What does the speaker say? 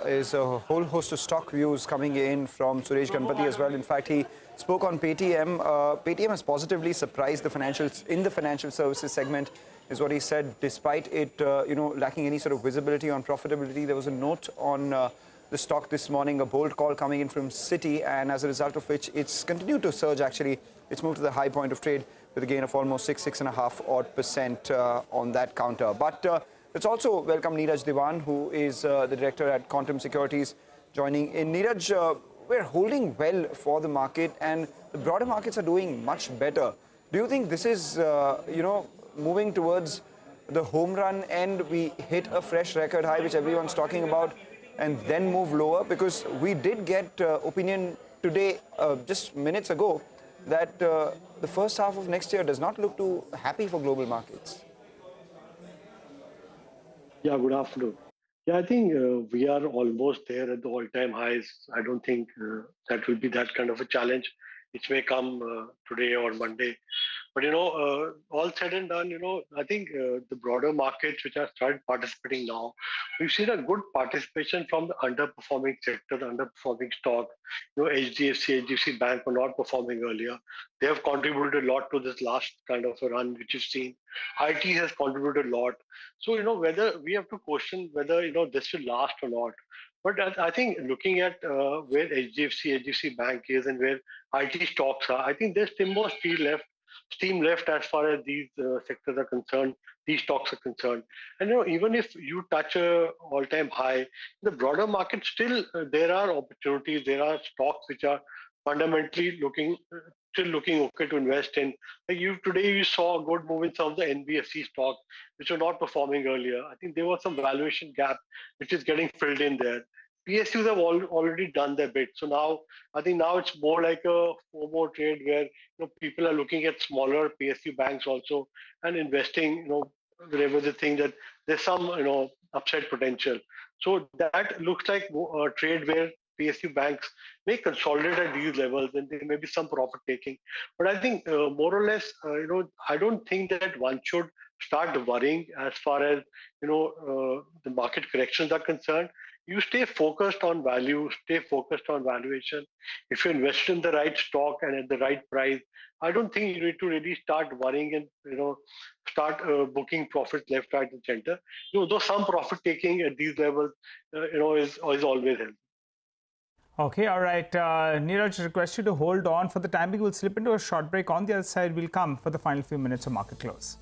is a whole host of stock views coming in from Suresh Ganpati as well. In fact, he spoke on Paytm. Paytm has positively surprised the financials in the financial services segment, is what he said, despite it lacking any sort of visibility on profitability. There was a note on the stock this morning, a bold call coming in from Citi, and as a result of which it's continued to surge. Actually, it's moved to the high point of trade with a gain of almost 6.5% on that counter. But let's also welcome Neeraj Deewan, who is the director at Quantum Securities, joining in. Neeraj, we're holding well for the market, and the broader markets are doing much better. Do you think this is, moving towards the home run and we hit a fresh record high, which everyone's talking about, and then move lower? Because we did get opinion today, just minutes ago, that the first half of next year does not look too happy for global markets. Yeah, good afternoon. Yeah, I think we are almost there at the all-time highs. I don't think that will be that kind of a challenge. It may come today or Monday. But, all said and done, I think the broader markets which have started participating now, we've seen a good participation from the underperforming sector, the underperforming stock. HDFC Bank were not performing earlier. They have contributed a lot to this last kind of a run which you've seen. IT has contributed a lot. So, whether we have to question whether, this will last or not. But I think looking at where HDFC Bank is and where IT stocks are, I think there's still more steam left as far as these sectors are concerned, these stocks are concerned. And even if you touch a all-time high, the broader market still there are opportunities, there are stocks which are fundamentally still looking okay to invest in. Like today you saw a good move in some of the NBFC stocks which were not performing earlier. I think there was some valuation gap which is getting filled in there. PSUs have already done their bit. So now, I think now it's more like a FOMO trade where people are looking at smaller PSU banks also and investing, wherever they think that there's some, upside potential. So that looks like a trade where PSU banks may consolidate at these levels and there may be some profit taking. But I think more or less, I don't think that one should start worrying as far as, the market corrections are concerned. You stay focused on value, stay focused on valuation. If you invest in the right stock and at the right price, I don't think you need to really start worrying and start booking profits left, right, and center. Though some profit taking at these levels, is always healthy. Okay, all right. Neeraj, request you to hold on for the time being. We'll slip into a short break. On the other side, we'll come for the final few minutes of market close.